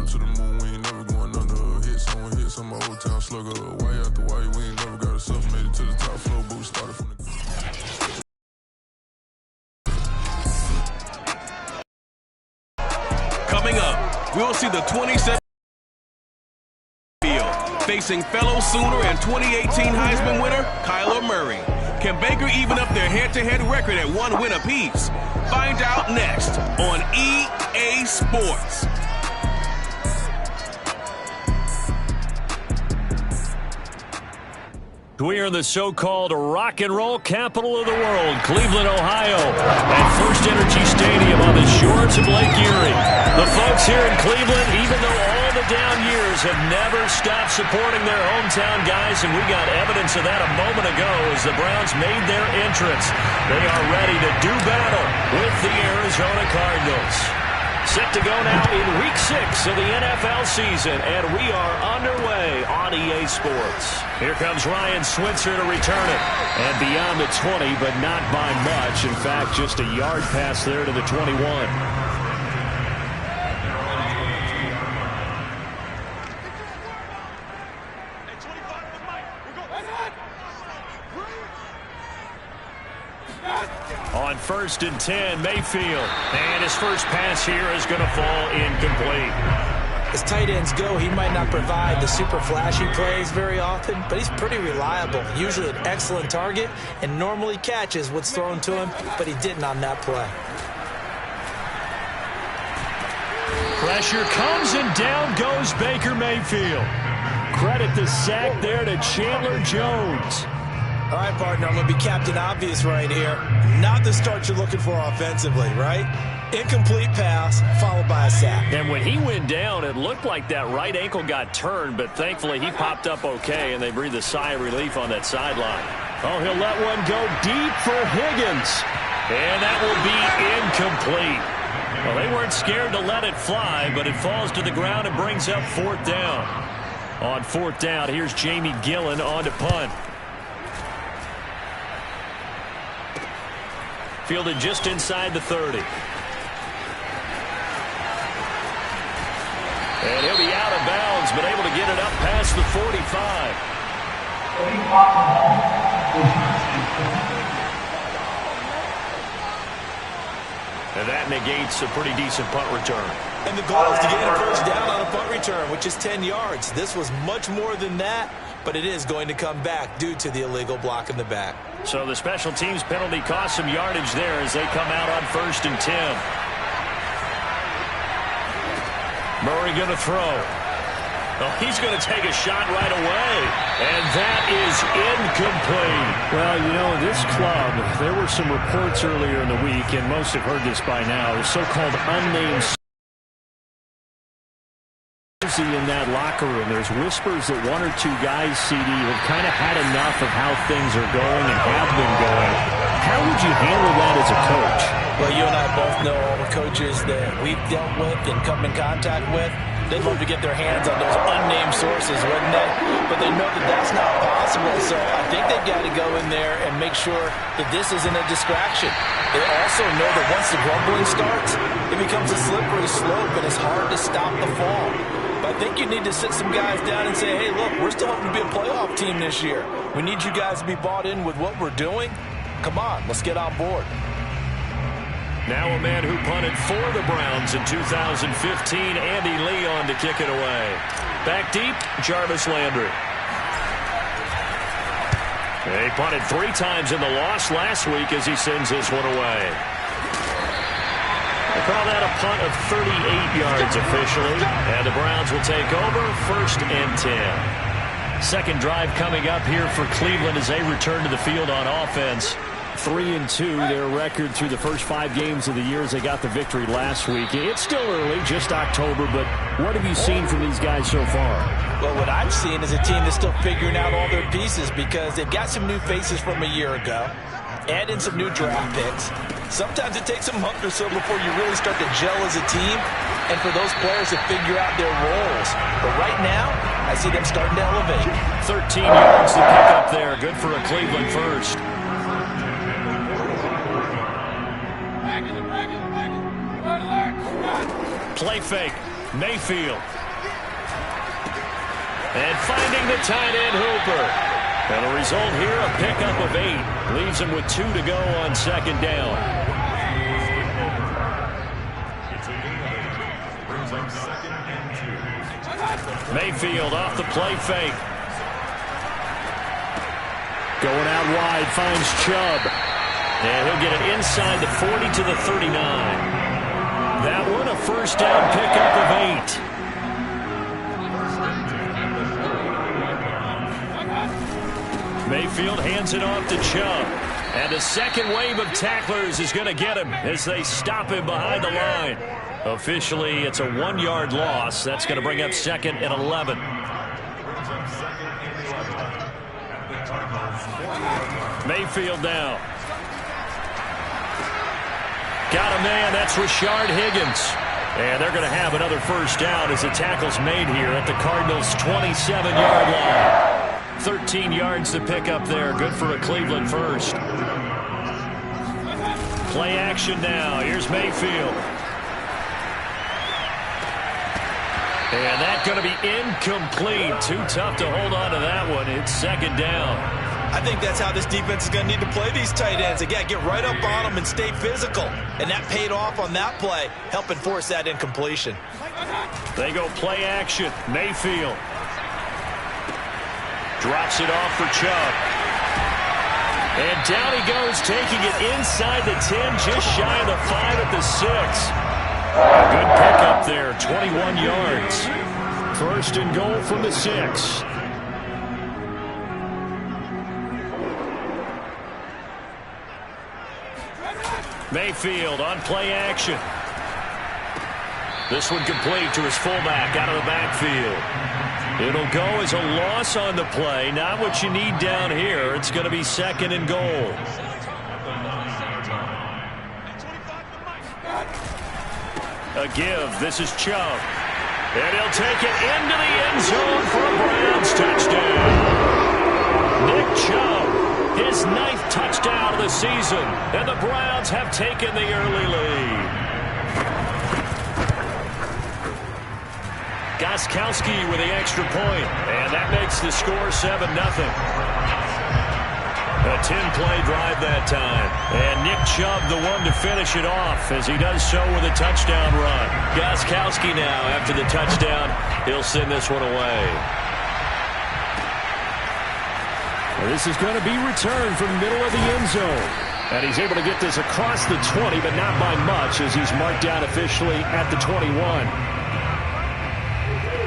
Pedal to the moon, we ain't never going under. Hit some old town slugger. Way after way, we ain't never got ourselves made it to the top floor, but we started from the. Coming up, we'll see the 27 field facing fellow Sooner and 2018 Heisman winner Kyler Murray. Can Baker even up their head-to-head record at 1 win apiece? Find out next on EA Sports. We are in the so-called rock and roll capital of the world, Cleveland, Ohio, at First Energy Stadium on the shores of Lake Erie. The folks here in Cleveland, even though all the down years, have never stopped supporting their hometown guys, and we got evidence of that a moment ago as the Browns made their entrance. They are ready to do battle with the Arizona Cardinals. Set to go now in Week 6 of the NFL season, and we are underway on EA Sports. Here comes Ryan Switzer to return it. And beyond the 20, but not by much. In fact, just a yard pass there to the 21. On 1st and 10, Mayfield. And his first pass here is going to fall incomplete. As tight ends go, he might not provide the super flashy plays very often, but he's pretty reliable. Usually an excellent target and normally catches what's thrown to him, but he didn't on that play. Pressure comes and down goes Baker Mayfield. Credit the sack there to Chandler Jones. All right, partner, I'm going to be Captain Obvious right here. Not the start you're looking for offensively, right? Incomplete pass followed by a sack. And when he went down, it looked like that right ankle got turned, but thankfully he popped up okay, and they breathed a sigh of relief on that sideline. Oh, he'll let one go deep for Higgins. And that will be incomplete. Well, they weren't scared to let it fly, but it falls to the ground and brings up 4th down. On 4th down, here's Jamie Gillen on to punt. Fielded just inside the 30. And he'll be out of bounds, but able to get it up past the 45. And that negates a pretty decent punt return. And the goal is to get a first down on a punt return, which is 10 yards. This was much more than that, but it is going to come back due to the illegal block in the back. So the special teams penalty cost some yardage there as they come out on 1st and 10. Murray going to throw. Oh, he's going to take a shot right away. And that is incomplete. Well, you know, this club, there were some reports earlier in the week, and most have heard this by now, the so-called unnamed in that locker room. There's whispers that 1 or 2 guys, CD, have kind of had enough of how things are going and have been going. How would you handle that as a coach? Well, you and I both know all the coaches that we've dealt with and come in contact with. They'd love to get their hands on those unnamed sources, wouldn't they? But they know that that's not possible, so I think they've got to go in there and make sure that this isn't a distraction. They also know that once the grumbling starts, it becomes a slippery slope and it's hard to stop the fall. But I think you need to sit some guys down and say, hey, look, we're still hoping to be a playoff team this year. We need you guys to be bought in with what we're doing. Come on, let's get on board. Now a man who punted for the Browns in 2015, Andy Leon, to kick it away. Back deep, Jarvis Landry. He punted 3 times in the loss last week as he sends this one away. They call that a punt of 38 yards officially, and the Browns will take over 1st and 10. Second drive coming up here for Cleveland as they return to the field on offense. 3-2, their record through the first 5 games of the year as they got the victory last week. It's still early, just October, but what have you seen from these guys so far? Well, what I've seen is a team that's still figuring out all their pieces because they've got some new faces from a year ago. Add in some new draft picks. Sometimes it takes a month or so before you really start to gel as a team and for those players to figure out their roles. But right now, I see them starting to elevate. 13 yards to pick up there. Good for a Cleveland first. Play fake. Mayfield. And finding the tight end Hooper. And the result here, a pickup of 8. Leaves him with 2 to go on second down. Mayfield off the play fake. Going out wide, finds Chubb. And he'll get it inside the 40 to the 39. That one, a first down pickup of 8. Mayfield hands it off to Chubb. And the second wave of tacklers is going to get him as they stop him behind the line. Officially, it's a 1-yard loss. That's going to bring up 2nd and 11. Mayfield now. Got a man. That's Rashard Higgins. And they're going to have another first down as the tackle's made here at the Cardinals' 27-yard line. 13 yards to pick up there. Good for a Cleveland first. Play action now. Here's Mayfield. And that's going to be incomplete. Too tough to hold on to that one. It's second down. I think that's how this defense is going to need to play these tight ends. Again, get right up on them and stay physical. And that paid off on that play, helping force that incompletion. They go play action. Mayfield. Drops it off for Chubb. And down he goes, taking it inside the 10, just shy of the 5 at the 6. Good pickup there, 21 yards. First and goal from the 6. Mayfield on play action. This one complete to his fullback out of the backfield. It'll go as a loss on the play. Not what you need down here. It's going to be 2nd and goal. A give. This is Chubb. And he'll take it into the end zone for a Browns touchdown. Nick Chubb, his 9th touchdown of the season. And the Browns have taken the early lead. Gostkowski with the extra point. And that makes the score 7-0. A 10-play drive that time. And Nick Chubb the one to finish it off as he does so with a touchdown run. Gostkowski now after the touchdown. He'll send this one away. Well, this is going to be returned from the middle of the end zone. And he's able to get this across the 20, but not by much as he's marked down officially at the 21.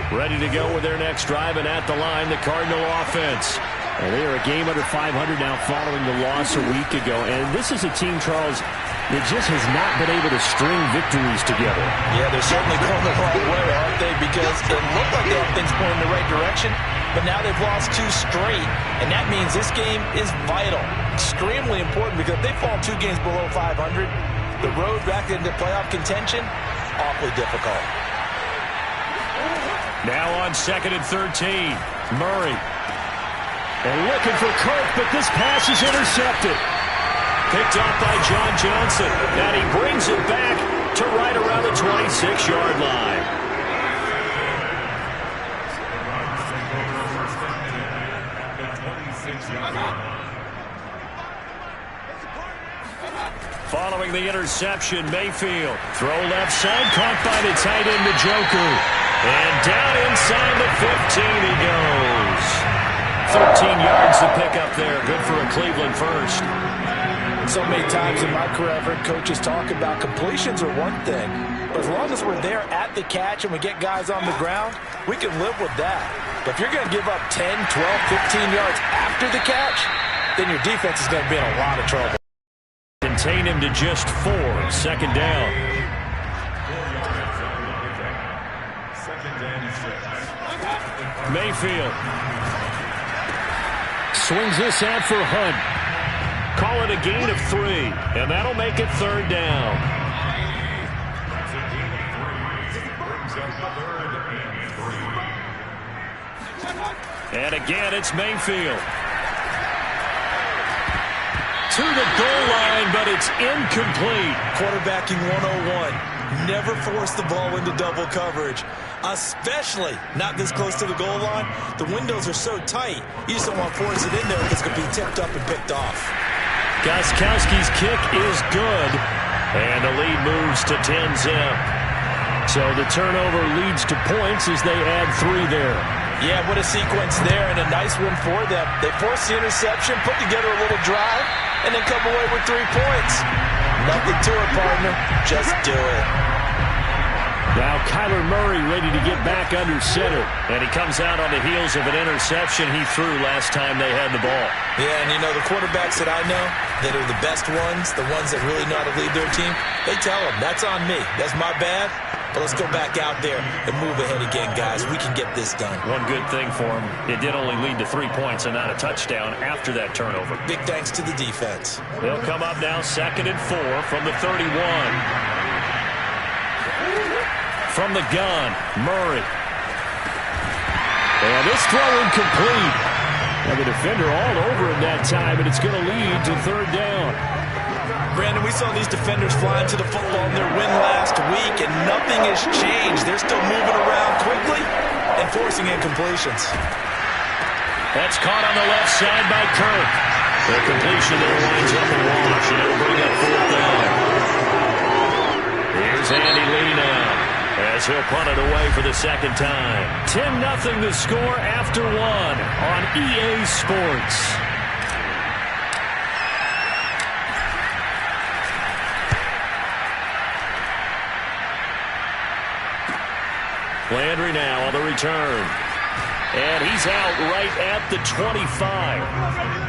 Ready to go with their next drive, and at the line, the Cardinal offense. And they are a game under 500 now following the loss a week ago. And this is a team, Charles, that just has not been able to string victories together. Yeah, they're certainly going the wrong way, aren't they? Because it looked like they have things pointing in the right direction, but now they've lost 2 straight. And that means this game is vital, extremely important, because if they fall 2 games below 500, the road back into playoff contention, awfully difficult. Now on 2nd and 13, Murray. And looking for Kirk, but this pass is intercepted. Picked off by John Johnson. And he brings it back to right around the 26-yard line. Following the interception, Mayfield. Throw left side, caught by the tight end, Njoku. And down inside the 15 he goes. 13 yards to pick up there. Good for a Cleveland first. So many times in my career, I've heard coaches talk about completions are one thing. But as long as we're there at the catch and we get guys on the ground, we can live with that. But if you're going to give up 10, 12, 15 yards after the catch, then your defense is going to be in a lot of trouble. Contain him to just 4. Second down. Mayfield. Swings this out for Hunt. Call it a gain of 3, and that'll make it 3rd down. And again, it's Mayfield. To the goal line, but it's incomplete. Quarterbacking 101. never force the ball into double coverage, especially not this close to the goal line. The windows are so tight, you just don't want to force it in there because it's going to be tipped up and picked off. Gostkowski's kick is good, and the lead moves to 10-zip. So the turnover leads to points as they add 3 there. Yeah, what a sequence there, and a nice one for them. They force the interception, put together a little drive, and then come away with 3 points. Nothing to it, partner. Just do it. Now Kyler Murray ready to get back under center. And he comes out on the heels of an interception he threw last time they had the ball. Yeah, and you know, the quarterbacks that I know that are the best ones, the ones that really know how to lead their team, they tell them, that's on me. That's my bad. But let's go back out there and move ahead again, guys. We can get this done. One good thing for him, it did only lead to 3 points and not a touchdown after that turnover. Big thanks to the defense. They'll come up now 2nd and 4 from the 31. From the gun, Murray. And this throw incomplete. Now the defender all over him that time, and it's going to lead to 3rd down. Brandon, we saw these defenders flying to the football in their win last week, and nothing has changed. They're still moving around quickly and forcing incompletions. That's caught on the left side by Kirk. The completion there winds up a wash, and it'll bring up 4th down. Here's Andy Lee now, as he'll punt it away for the 2nd time. 10-0 the score after 1 on EA Sports. Landry now on the return. And he's out right at the 25.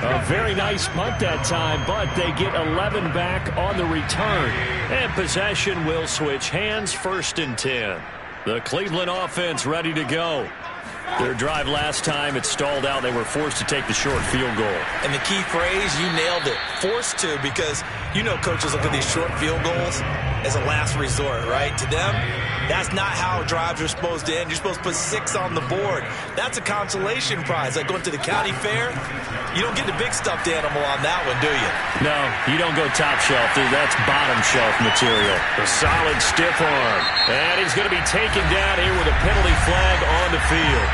A very nice punt that time, but they get 11 back on the return. And possession will switch hands, 1st and 10. The Cleveland offense ready to go. Their drive last time, it stalled out. They were forced to take the short field goal. And the key phrase, you nailed it, forced to, because you know coaches look at these short field goals as a last resort, right? To them, that's not how drives are supposed to end. You're supposed to put 6 on the board. That's a consolation prize. Like going to the county fair, you don't get the big stuffed animal on that one, do you? No, you don't go top shelf. That's bottom shelf material. A solid stiff arm. And he's going to be taken down here with a penalty flag on the field.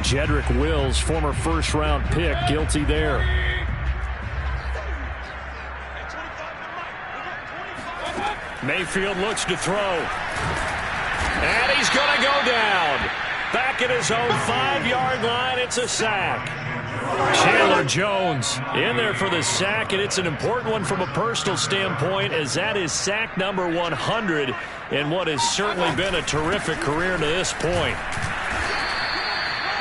Jedrick Wills, former 1st-round pick, guilty there. Mayfield looks to throw. And he's going to go down. Back at his own 5-yard line, it's a sack. Chandler Jones in there for the sack, and it's an important one from a personal standpoint, as that is sack number 100 in what has certainly been a terrific career to this point.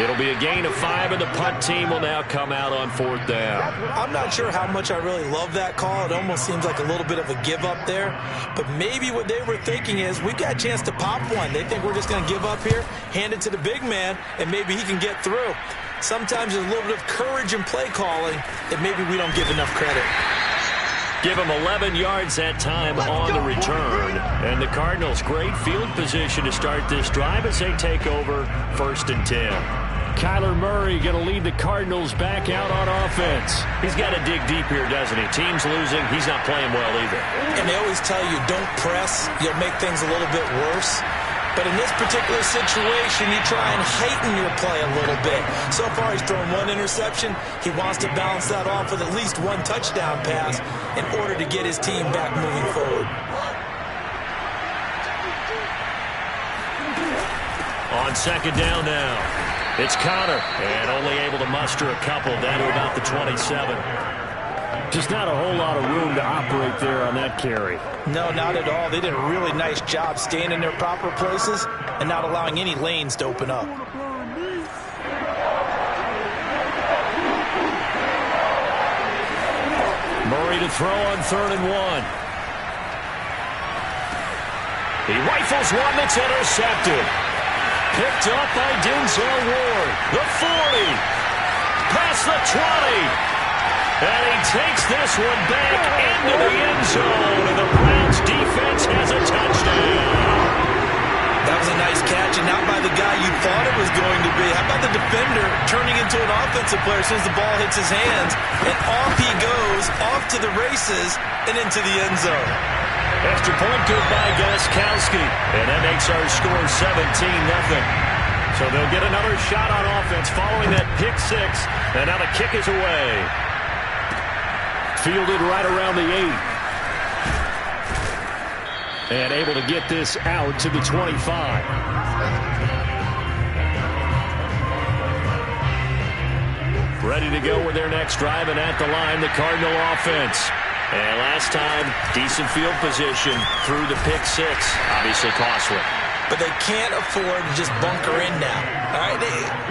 It'll be a gain of 5, and the punt team will now come out on 4th down. I'm not sure how much I really love that call. It almost seems like a little bit of a give up there. But maybe what they were thinking is, we've got a chance to pop one. They think we're just going to give up here, hand it to the big man, and maybe he can get through. Sometimes there's a little bit of courage in play calling that maybe we don't give enough credit. Give him 11 yards that time on the return. And the Cardinals, great field position to start this drive as they take over 1st and 10. Kyler Murray going to lead the Cardinals back out on offense. He's got to dig deep here, doesn't he? Team's losing. He's not playing well either. And they always tell you, don't press. You'll make things a little bit worse. But in this particular situation, you try and heighten your play a little bit. So far, he's thrown 1 interception. He wants to balance that off with at least 1 touchdown pass in order to get his team back moving forward. On 2nd down now, it's Connor, and only able to muster a couple down to about the 27. Just not a whole lot of room to operate there on that carry. No, not at all. They did a really nice job staying in their proper places and not allowing any lanes to open up. Murray to throw on 3rd and 1. He rifles one that's intercepted. Picked up by Denzel Ward. The 40. Past the 20. And he takes this one back into the end zone, and the Browns defense has a touchdown. That was a nice catch, and not by the guy you thought it was going to be. How about the defender turning into to an offensive player as soon as the ball hits his hands, and off he goes, off to the races, and into the end zone. Extra point good by Gostkowski, and that makes our score 17-0. So they'll get another shot on offense following that pick six, and now the kick is away. Fielded right around the 8. And able to get this out to the 25. Ready to go with their next drive, and at the line, the Cardinal offense. And last time, decent field position through the pick six. Obviously costly. But they can't afford to just bunker in now. All right,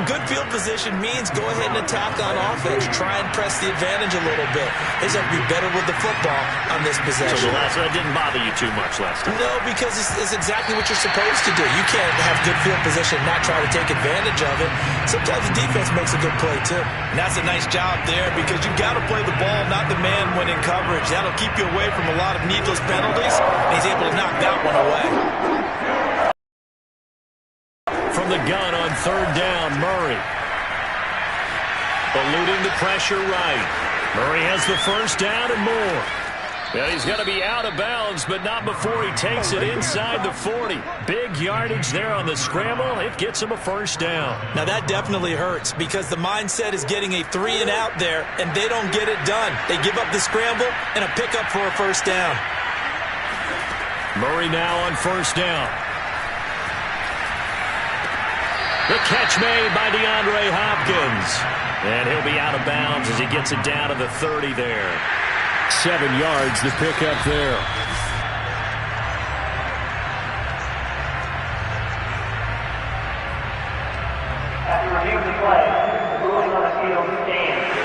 good field position means go ahead and attack on offense. Try and press the advantage a little bit. They just have to be better with the football on this possession. So that didn't bother you too much last time? No, because it's exactly what you're supposed to do. You can't have good field position and not try to take advantage of it. Sometimes the defense makes a good play, too. And that's a nice job there because you've got to play the ball, not the man when in coverage. That'll keep you away from a lot of needless penalties, and he's able to knock that one away. From the gun on third down, Murray. Eluding the pressure right. Murray has the first down and more. And he's going to be out of bounds, but not before he takes it inside the 40. Big yardage there on the scramble. It gets him a first down. Now that definitely hurts because the mindset is getting a 3 and out there, and they don't get it done. They give up the scramble and a pickup for a first down. Murray now on first down. The catch made by DeAndre Hopkins. And he'll be out of bounds as he gets it down to the 30 there. 7 yards, the pickup there.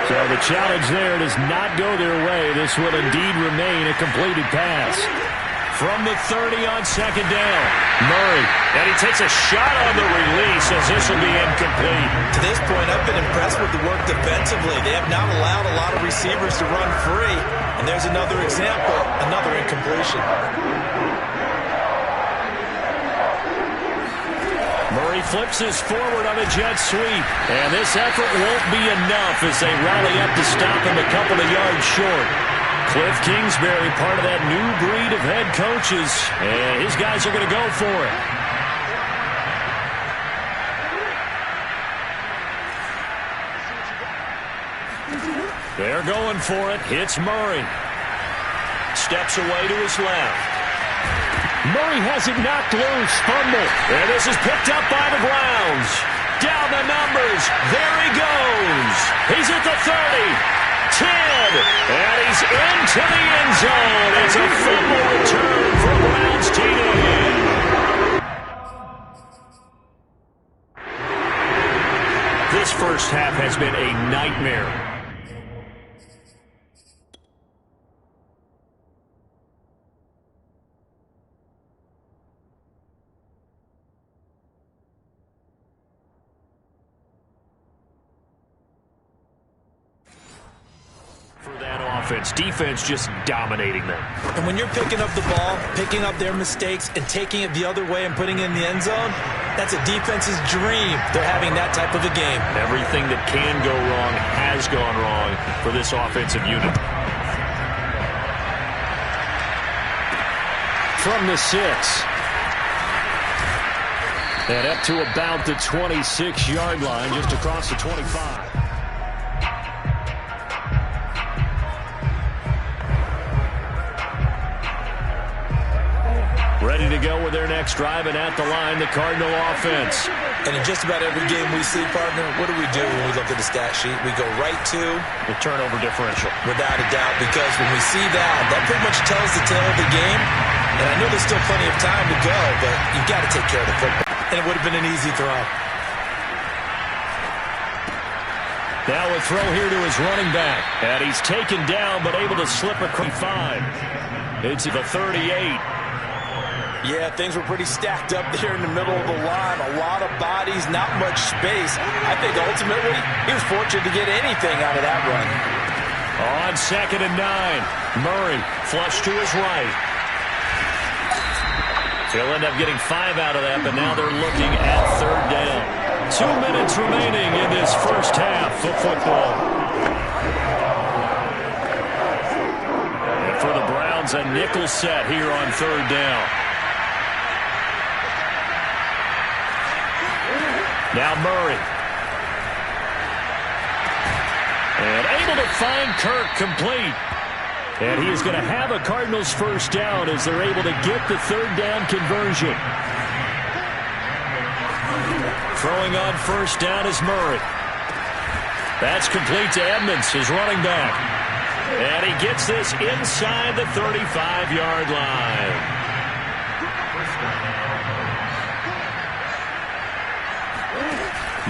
So the challenge there does not go their way. This will indeed remain a completed pass. From the 30 on second down, Murray. And he takes a shot on the release as this will be incomplete. To this point, I've been impressed with the work defensively. They have not allowed a lot of receivers to run free. And there's another example, another incompletion. Murray flips his forward on a jet sweep. And this effort won't be enough as they rally up to stop him a couple of yards short. Cliff Kingsbury, part of that new breed of head coaches, and his guys are going to go for it. They're going for it. Hits Murray. Steps away to his left. Murray has it knocked loose. Fumble. And this is picked up by the Browns. Down the numbers. There he goes. He's at the 30. 10, and he's into the end zone. It's a fumble return for Browns TD. This first half has been a nightmare. Defense just dominating them. And when you're picking up the ball, picking up their mistakes, and taking it the other way and putting it in the end zone, that's a defense's dream. They're having that type of a game. Everything that can go wrong has gone wrong for this offensive unit. From the 6. And up to about the 26-yard line, just across the 25. Ready to go with their next drive, and at the line, the Cardinal offense. And in just about every game we see, partner, what do we do when we look at the stat sheet? We go right to the turnover differential. Without a doubt, because when we see that pretty much tells the tale of the game. And I know there's still plenty of time to go, but you've got to take care of the football. And it would have been an easy throw. Now a throw here to his running back. And he's taken down, but able to slip across 5. It's the 38. Yeah, things were pretty stacked up there in the middle of the line. A lot of bodies, not much space. I think ultimately he was fortunate to get anything out of that run. On second and 9, Murray flush to his right. They'll end up getting 5 out of that, but now they're looking at third down. 2 minutes remaining in this first half of football. And for the Browns, a nickel set here on third down. Now Murray. And able to find Kirk complete. And he is going to have a Cardinals first down as they're able to get the third down conversion. Throwing on first down is Murray. That's complete to Edmonds, his running back. And he gets this inside the 35-yard line.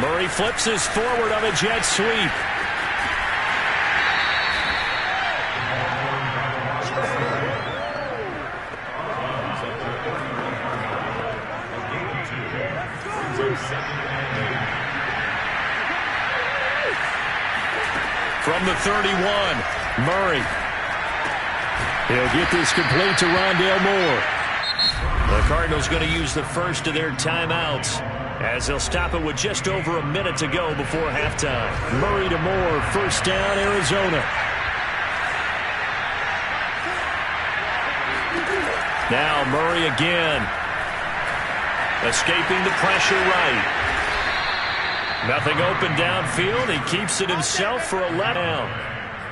Murray flips his forward on a jet sweep. From the 31, Murray. He'll get this complete to Rondale Moore. The Cardinals going to use the first of their timeouts as they'll stop it with just over a minute to go before halftime. Murray to Moore, first down, Arizona. Now Murray again. Escaping the pressure right. Nothing open downfield. He keeps it himself for a letdown.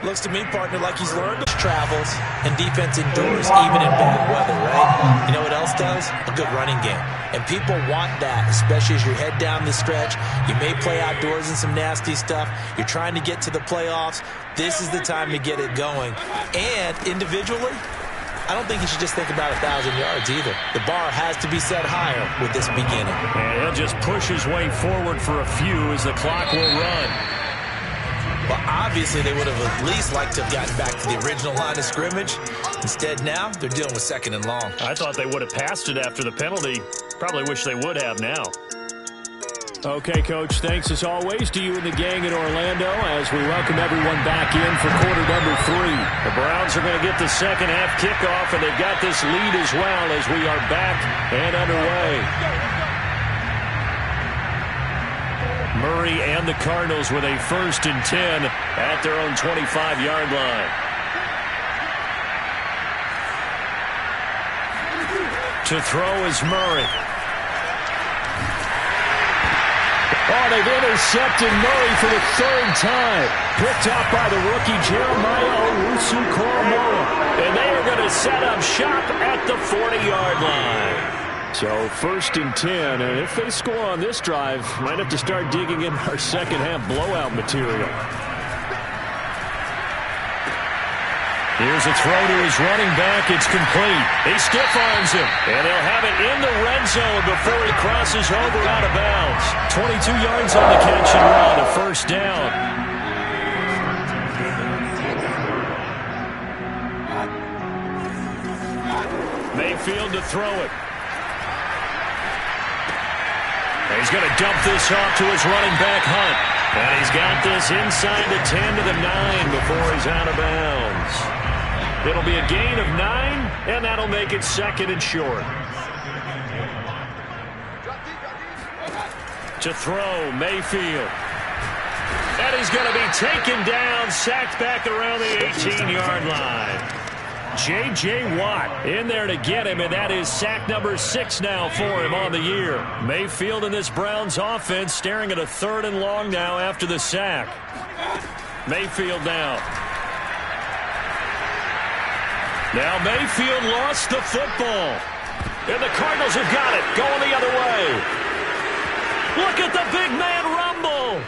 Looks to me, partner, like he's learned travels and defense endures even in bad weather, right? You know what else does? A good running game. And people want that, especially as you head down the stretch. You may play outdoors in some nasty stuff. You're trying to get to the playoffs. This is the time to get it going. And individually, I don't think he should just think about 1,000 yards either. The bar has to be set higher with this beginning. And he'll just push his way forward for a few as the clock will run. Well, obviously they would have at least liked to have gotten back to the original line of scrimmage. Instead now, they're dealing with second and long. I thought they would have passed it after the penalty. Probably wish they would have now. Okay, Coach, thanks as always to you and the gang in Orlando as we welcome everyone back in for quarter number 3. The Browns are going to get the second half kickoff, and they've got this lead as well as we are back and underway. Murray and the Cardinals with a 1st and 10 at their own 25-yard line. To throw is Murray. Oh, they've intercepted Murray for the 3rd time. Picked up by the rookie Jeremiah Owusu-Koramoah. And they are going to set up shop at the 40-yard line. So 1st and 10, and if they score on this drive, might have to start digging in our second half blowout material. Here's a throw to his running back. It's complete. He stiff arms him, and he'll have it in the red zone before he crosses over out of bounds. 22 yards on the catch and run, a 1st down. Mayfield to throw it. He's going to dump this off to his running back, Hunt. And he's got this inside the 10 to the 9 before he's out of bounds. It'll be a gain of 9, and that'll make it 2nd and short. To throw, Mayfield. And he's going to be taken down, sacked back around the 18-yard line. J.J. Watt in there to get him, and that is sack number 6 now for him on the year. Mayfield in this Browns offense staring at a 3rd and long now after the sack. Mayfield now. Now Mayfield lost the football. And the Cardinals have got it, going the other way. Look at the big man rumble.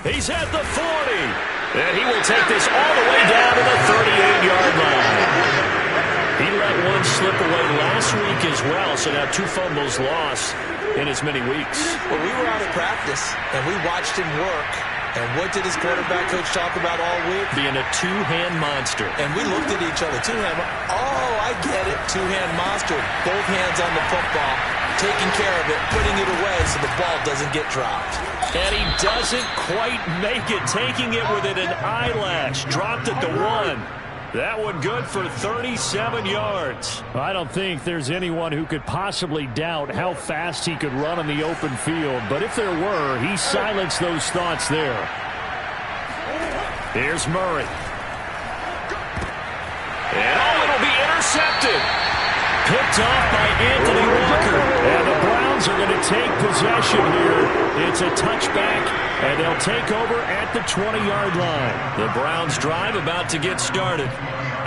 He's at the 40. And he will take this all the way down to the 38-yard line. He let one slip away last week as well, so now 2 fumbles lost in as many weeks. Well, we were out of practice, and we watched him work. And what did his quarterback coach talk about all week? Being a 2-hand monster. And we looked at each other. 2-hand. Oh, I get it. 2-hand monster. Both hands on the football, taking care of it, putting it away so the ball doesn't get dropped. And he doesn't quite make it, taking it within an eyelash. Dropped at the 1. That one good for 37 yards. I don't think there's anyone who could possibly doubt how fast he could run on the open field. But if there were, he silenced those thoughts there. Here's Murray. And it'll be intercepted. Picked off by Anthony Walker. And the Browns are going to take possession here. It's a touchback, and they'll take over at the 20-yard line. The Browns drive about to get started.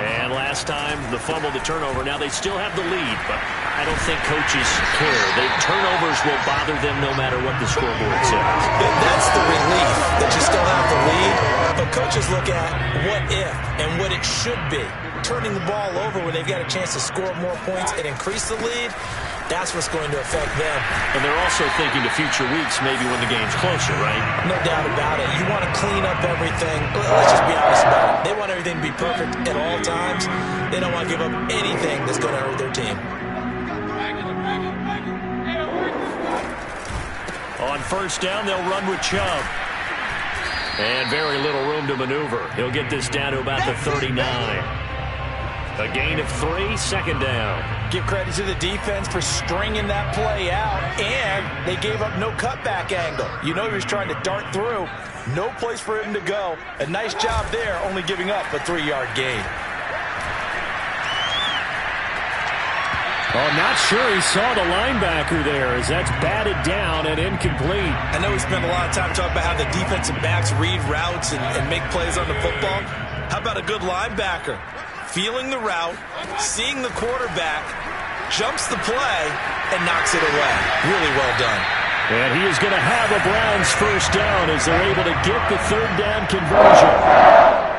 And last time, the fumble, the turnover. Now they still have the lead, but I don't think coaches care. The turnovers will bother them no matter what the scoreboard says. That's the relief that you still have the lead. But coaches look at what if and what it should be. Turning the ball over when they've got a chance to score more points and increase the lead, that's what's going to affect them. And they're also thinking to future weeks, maybe when the game's closer, right? No doubt about it. You want to clean up everything. Let's just be honest about it. They want everything to be perfect at all times. They don't want to give up anything that's going to hurt their team. On first down, they'll run with Chubb. And very little room to maneuver. He'll get this down to about the 39. A gain of 3, second down. Give credit to the defense for stringing that play out, and they gave up no cutback angle. You know he was trying to dart through. No place for him to go. A nice job there, only giving up a 3-yard gain. Oh, not sure he saw the linebacker there as that's batted down and incomplete. I know we spent a lot of time talking about how the defensive backs read routes and make plays on the football. How about a good linebacker? Feeling the route, seeing the quarterback, jumps the play, and knocks it away. Really well done. And he is going to have a Browns first down as they're able to get the third down conversion.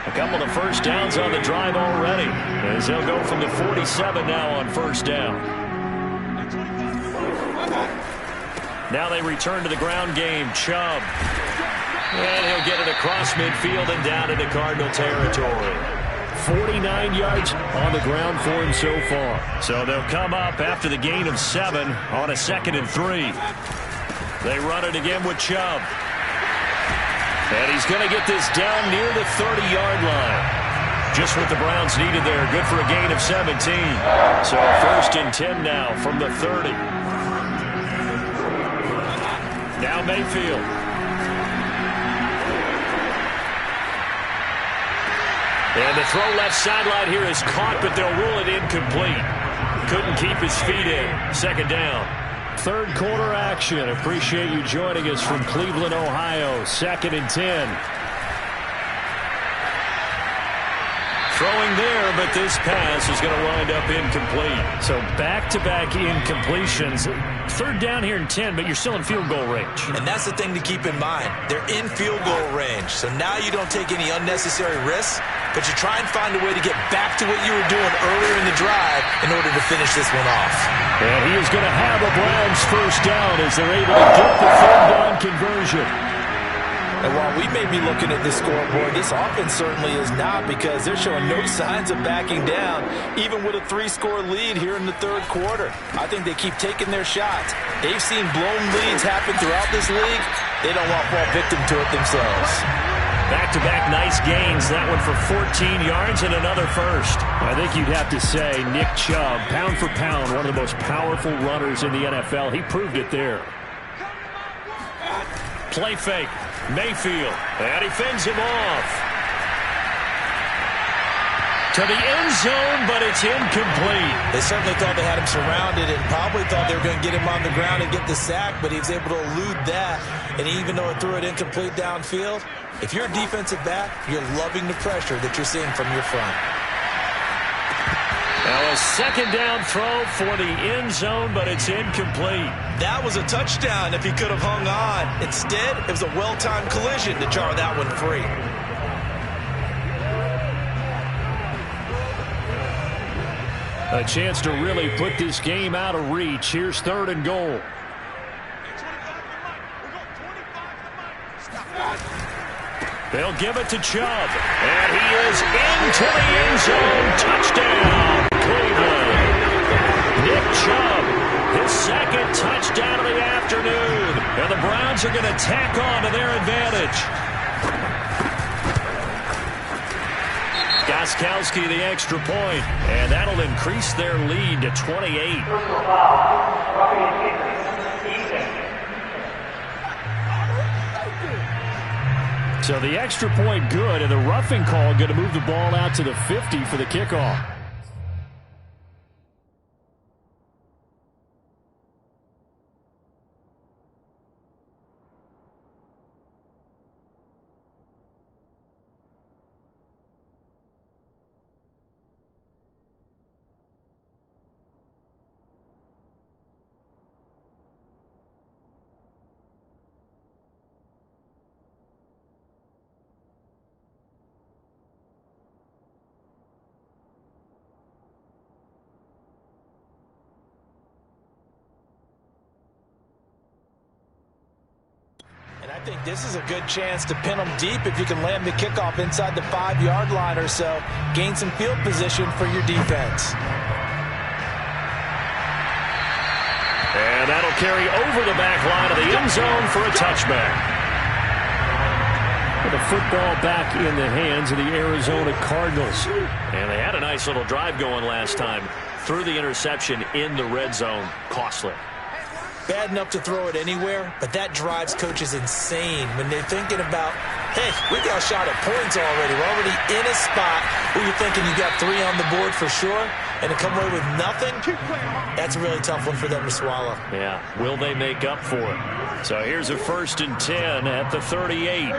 A couple of first downs on the drive already as they'll go from the 47 now on first down. Now they return to the ground game. Chubb. And he'll get it across midfield and down into Cardinal territory. 49 yards on the ground for him so far. So they'll come up after the gain of 7 on a 2nd and 3. They run it again with Chubb. And he's going to get this down near the 30-yard line. Just what the Browns needed there. Good for a gain of 17. So 1st and 10 now from the 30. Now Mayfield. And the throw left sideline here is caught, but they'll rule it incomplete. Couldn't keep his feet in. 2nd down. Third quarter action. Appreciate you joining us from Cleveland, Ohio. 2nd and 10. Throwing there, but this pass is going to wind up incomplete. So back-to-back incompletions. 3rd down here in 10, but you're still in field goal range. And that's the thing to keep in mind. They're in field goal range. So now you don't take any unnecessary risks, but you try and find a way to get back to what you were doing earlier in the drive in order to finish this one off. And he is going to have a Browns first down as they're able to get the 3rd down conversion. And while we may be looking at the scoreboard, this offense certainly is not, because they're showing no signs of backing down, even with a 3-score lead here in the 3rd quarter. I think they keep taking their shots. They've seen blown leads happen throughout this league. They don't want to fall victim to it themselves. Back-to-back nice gains. That one for 14 yards and another first. I think you'd have to say Nick Chubb, pound for pound, one of the most powerful runners in the NFL. He proved it there. Play fake. Mayfield. And he fends him off. To the end zone, but it's incomplete. They certainly thought they had him surrounded and probably thought they were going to get him on the ground and get the sack, but he was able to elude that. And even though it threw it incomplete downfield, if you're a defensive back, you're loving the pressure that you're seeing from your front. Now a 2nd down throw for the end zone, but it's incomplete. That was a touchdown if he could have hung on. Instead, it was a well-timed collision to jar that one free. A chance to really put this game out of reach. Here's 3rd and goal. They'll give it to Chubb. And he is into the end zone. Touchdown, Cleveland. Nick Chubb, his 2nd touchdown of the afternoon. And the Browns are going to tack on to their advantage. Got Gostkowski the extra point, and that'll increase their lead to 28. So the extra point good, and the roughing call going to move the ball out to the 50 for the kickoff. And I think this is a good chance to pin them deep if you can land the kickoff inside the 5-yard line or so. Gain some field position for your defense. And that'll carry over the back line of the end zone for a touchback. With the football back in the hands of the Arizona Cardinals. And they had a nice little drive going last time. Threw the interception in the red zone. Costly. Bad enough to throw it anywhere, but that drives coaches insane when they're thinking about, hey, we got a shot at points already. We're already in a spot where you're thinking you got 3 on the board for sure, and to come away with nothing, that's a really tough one for them to swallow. Yeah, will they make up for it? So here's a 1st and 10 at the 38.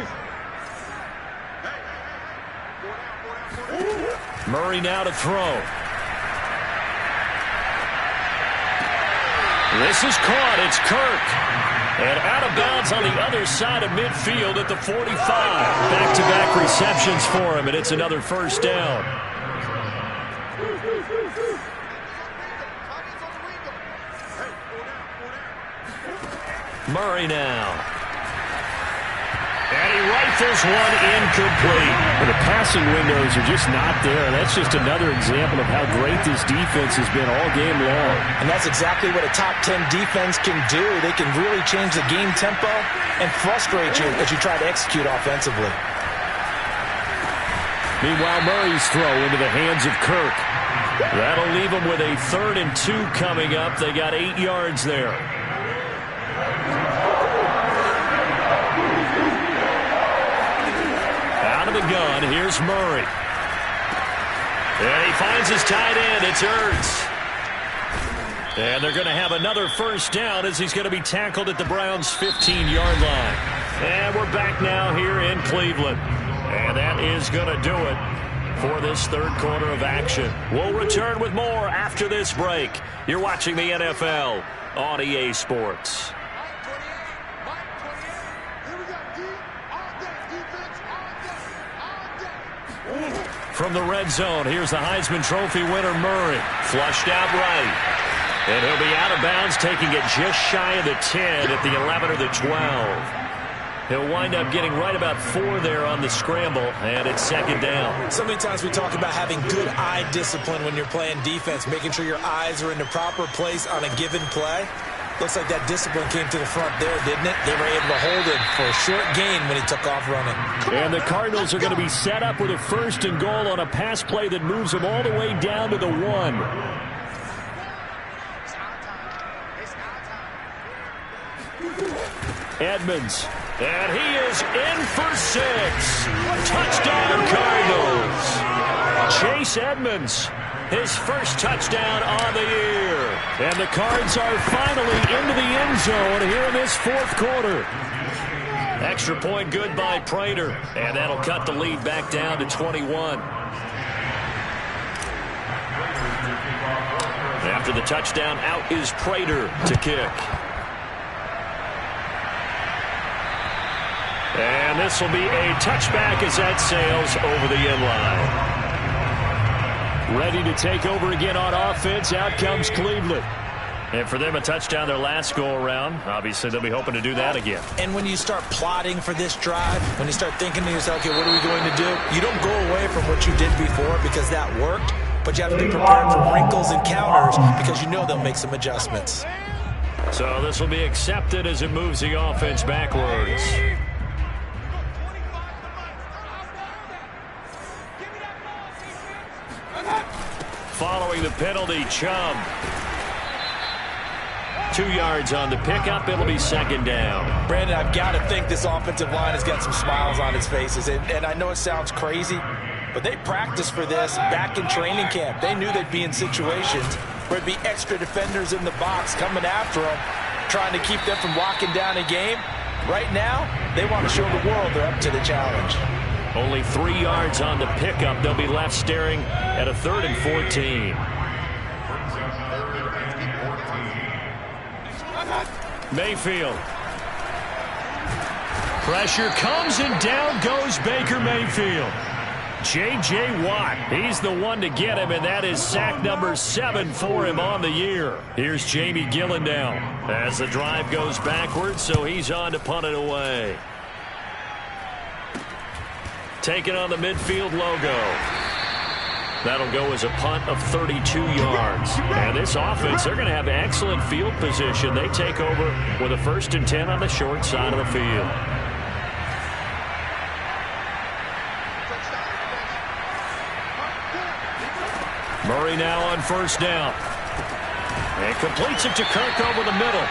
Murray now to throw. This is caught. It's Kirk. And out of bounds on the other side of midfield at the 45. Back-to-back receptions for him, and it's another 1st down. Murray now. And he rifles one incomplete. The passing windows are just not there. That's just another example of how great this defense has been all game long. And that's exactly what a top 10 defense can do. They can really change the game tempo and frustrate you as you try to execute offensively. Meanwhile, Murray's throw into the hands of Kirk. That'll leave them with a 3rd and 2 coming up. They got 8 yards there. Out of the gun, here's Murray. And he finds his tight end. It's Ertz. And they're going to have another 1st down as he's going to be tackled at the Browns' 15-yard line. And we're back now here in Cleveland. And that is going to do it for this 3rd quarter of action. We'll return with more after this break. You're watching the NFL on EA Sports. From the red zone, here's the Heisman Trophy winner, Murray. Flushed out right. And he'll be out of bounds, taking it just shy of the 10 at the 11 or the 12. He'll wind up getting right about 4 there on the scramble, and it's 2nd down. So many times we talk about having good eye discipline when you're playing defense, making sure your eyes are in the proper place on a given play. Looks like that discipline came to the front there, didn't it? They were able to hold him for a short gain when he took off running. And the Cardinals are going to be set up with a 1st and goal on a pass play that moves them all the way down to the 1. Edmonds. And he is in for 6. Touchdown, Cardinals. Chase Edmonds. His 1st touchdown on the year. And the Cards are finally into the end zone here in this 4th quarter. Extra point good by Prater. And that'll cut the lead back down to 21. After the touchdown, out is Prater to kick. And this will be a touchback as that sails over the end line. Ready to take over again on offense. Out comes Cleveland. And for them, a touchdown their last go-around. Obviously, they'll be hoping to do that again. And when you start plotting for this drive, when you start thinking to yourself, okay, what are we going to do? You don't go away from what you did before because that worked, but you have to be prepared for wrinkles and counters because you know they'll make some adjustments. So this will be accepted as it moves the offense backwards. following the penalty. Chubb. 2 yards on the pickup. It'll be second down. Brandon, I've got to think this offensive line has got some smiles on its faces. And I know it sounds crazy, but they practiced for this back in training camp. They knew they'd be in situations where it'd be extra defenders in the box coming after them, trying to keep them from locking down a game. Right now, they want to show the world they're up to the challenge. Only 3 yards on the pickup. They'll be left staring at a 3rd and 14. Mayfield. Pressure comes and down goes Baker Mayfield. J.J. Watt, he's the one to get him, and that is sack number 7 for him on the year. Here's Jamie Gillen now as the drive goes backwards, so he's on to punt it away. Taking on the midfield logo. That'll go as a punt of 32 yards. And this offense, they're going to have excellent field position. They take over with a 1st and 10 on the short side of the field. Murray now on 1st down. And completes it to Kirk over the middle.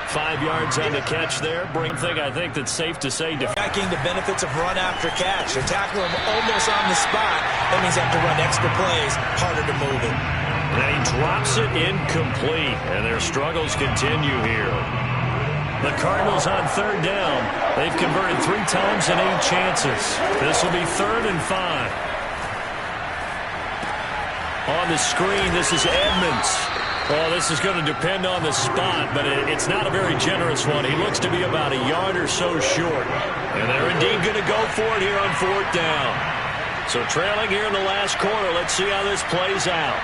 5 yards on the catch there. I think that's safe to say. Backing the benefits of run after catch. They tackle him almost on the spot. That means they have to run extra plays, harder to move it. And he drops it incomplete. And their struggles continue here. The Cardinals on 3rd down. They've converted 3 times and 8 chances. This will be 3rd and 5. On the screen, this is Edmonds. Well, this is going to depend on the spot, but it's not a very generous one. He looks to be about a yard or so short. And they're indeed going to go for it here on 4th down. So trailing here in the last quarter. Let's see how this plays out.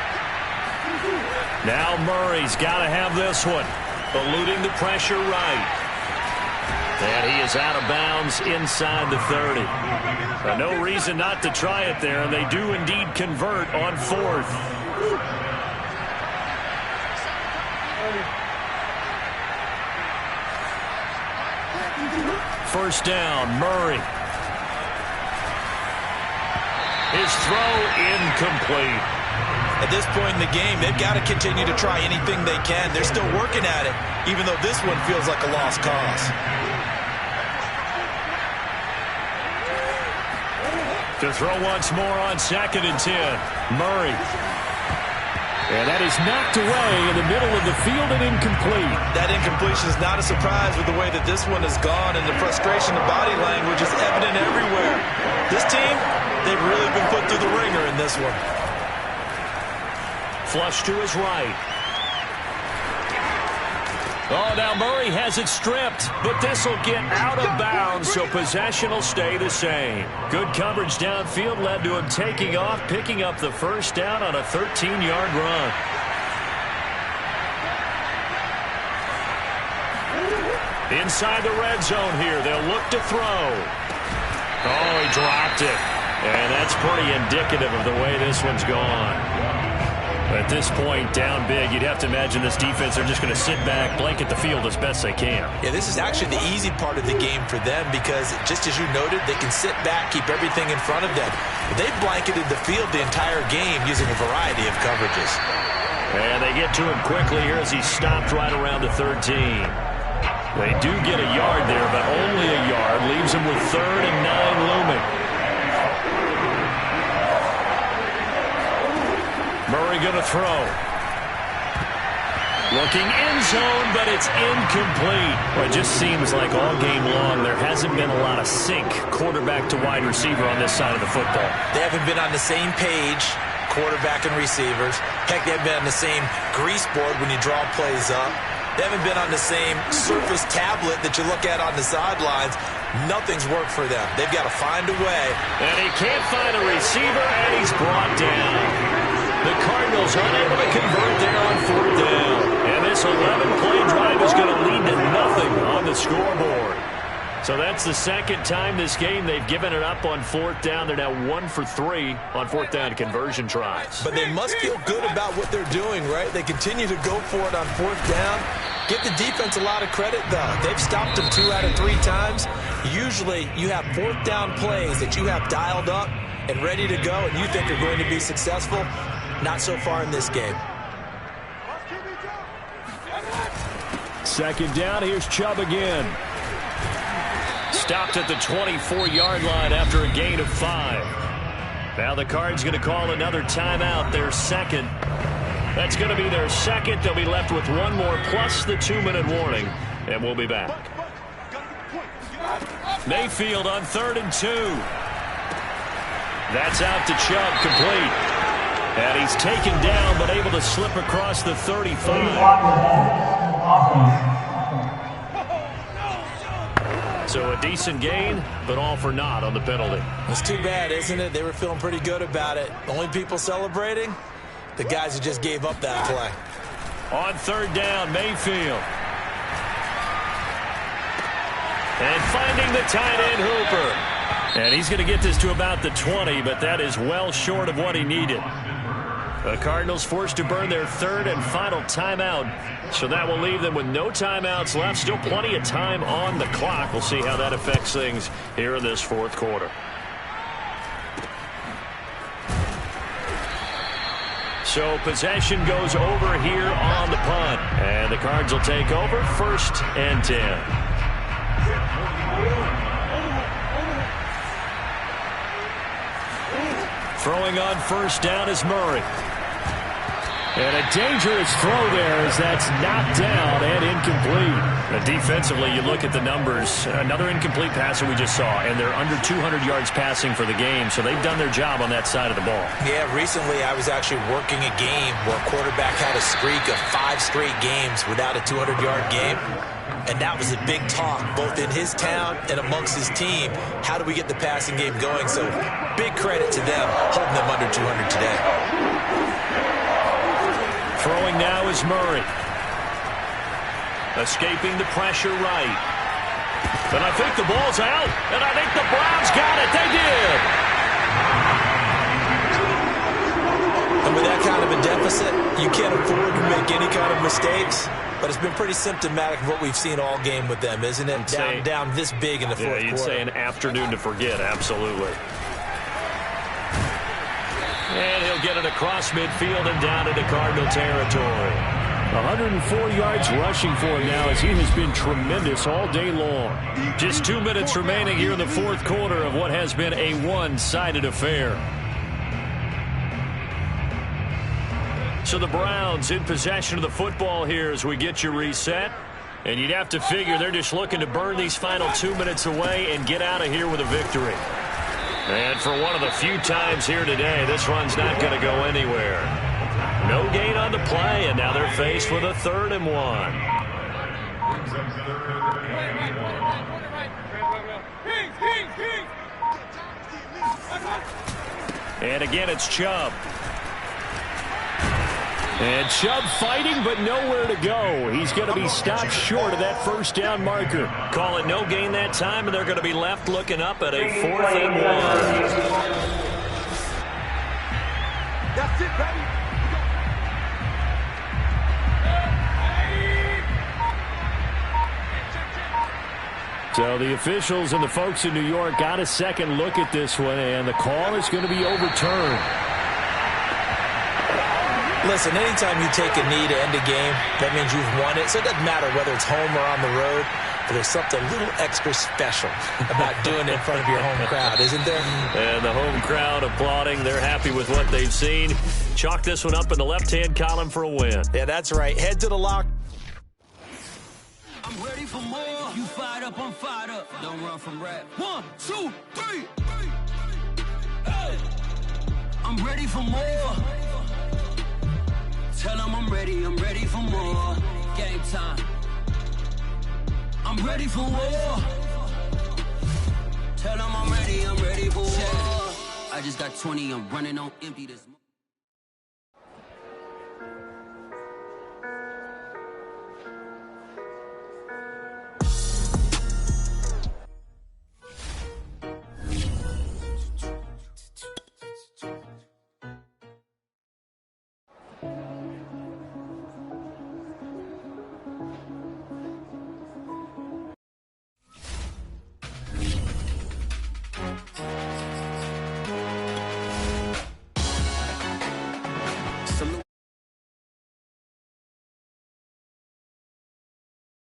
Now Murray's got to have this one. Eluding the pressure right. And he is out of bounds inside the 30. No reason not to try it there, and they do indeed convert on 4th. First down, Murray. His throw incomplete. At this point in the game, they've got to continue to try anything they can. They're still working at it, even though this one feels like a lost cause. To throw once more on 2nd and 10. Murray. And that is knocked away in the middle of the field and incomplete. That incompletion is not a surprise with the way that this one has gone, and the frustration of body language is evident everywhere. This team, they've really been put through the ringer in this one. Flush to his right. Oh, now Murray has it stripped, but this will get out of bounds, so possession will stay the same. Good coverage downfield led to him taking off, picking up the 1st down on a 13-yard run. Inside the red zone here, they'll look to throw. Oh, he dropped it. And that's pretty indicative of the way this one's gone. At this point, down big, you'd have to imagine this defense, they're just going to sit back, blanket the field as best they can. Yeah, this is actually the easy part of the game for them because, just as you noted, they can sit back, keep everything in front of them. They've blanketed the field the entire game using a variety of coverages. And they get to him quickly here as he's stopped right around the 13. They do get a yard there, but only a yard. Leaves him with 3rd and 9 looming. Murray going to throw. Looking end zone, but it's incomplete. Well, it just seems like all game long there hasn't been a lot of sync quarterback to wide receiver on this side of the football. They haven't been on the same page, quarterback and receivers. Heck, they haven't been on the same grease board when you draw plays up. They haven't been on the same Surface tablet that you look at on the sidelines. Nothing's worked for them. They've got to find a way. And he can't find a receiver, and he's brought down. The Cardinals unable to convert there on 4th down. And this 11-play drive is going to lead to nothing on the scoreboard. So that's the 2nd time this game they've given it up on 4th down. They're now 1 for 3 on 4th down conversion tries. But they must feel good about what they're doing, right? They continue to go for it on 4th down. Give the defense a lot of credit, though. They've stopped them 2 out of 3 times. Usually you have 4th down plays that you have dialed up and ready to go and you think are going to be successful. Not so far in this game. Second down, here's Chubb again. Stopped at the 24-yard line after a gain of 5. Now the Cards going to call another timeout, their second. That's going to be their second. They'll be left with one more plus the 2-minute warning, and we'll be back. Mayfield on 3rd and 2. That's out to Chubb, complete. And he's taken down, but able to slip across the 35. So a decent gain, but all for naught on the penalty. It's too bad, isn't it? They were feeling pretty good about it. Only people celebrating, the guys who just gave up that play. On 3rd down, Mayfield. And finding the tight end, Hooper. And he's going to get this to about the 20, but that is well short of what he needed. The Cardinals forced to burn their 3rd and final timeout, so that will leave them with no timeouts left. Still plenty of time on the clock. We'll see how that affects things here in this 4th quarter. So possession goes over here on the punt, and the Cards will take over 1st and 10. Throwing on 1st down is Murray. And a dangerous throw there as that's knocked down and incomplete. Defensively, you look at the numbers. Another incomplete pass that we just saw, and they're under 200 yards passing for the game, so they've done their job on that side of the ball. Yeah, recently I was actually working a game where a quarterback had a streak of 5 straight games without a 200-yard game. And that was a big talk, both in his town and amongst his team. How do we get the passing game going? So big credit to them, holding them under 200 today. Throwing now is Murray. Escaping the pressure right. And I think the ball's out. And I think the Browns got it. They did. And with that kind of a deficit, you can't afford to make any kind of mistakes. But it's been pretty symptomatic of what we've seen all game with them, isn't it? Down this big in the 4th quarter. Yeah, you'd say an afternoon to forget, absolutely. And he'll get it across midfield and down into Cardinal territory. 104 yards rushing for him now as he has been tremendous all day long. Just 2 minutes remaining here in the 4th quarter of what has been a one-sided affair. So the Browns in possession of the football here as we get you reset. And you'd have to figure they're just looking to burn these final 2 minutes away and get out of here with a victory. And for one of the few times here today, this run's not going to go anywhere. No gain on the play, and now they're faced with a 3rd and 1. And again, it's Chubb. And Chubb fighting, but nowhere to go. He's going to be stopped short of that 1st down marker. Call it no gain that time, and they're going to be left looking up at a 4th and 1. That's it, baby. So the officials and the folks in New York got a second look at this one, and the call is going to be overturned. Listen, anytime you take a knee to end a game, that means you've won it. So it doesn't matter whether it's home or on the road, but there's something a little extra special about doing it in front of your home crowd, isn't there? And the home crowd applauding. They're happy with what they've seen. Chalk this one up in the left-hand column for a win. Yeah, that's right. Head to the lock. I'm ready for more. You fired up, I'm fired up. Don't run from rap. 1, 2, 3. Hey. I'm ready for more. Tell them I'm ready for more. Game time. I'm ready for war. Tell them I'm ready for war. I just got 20, I'm running on empty this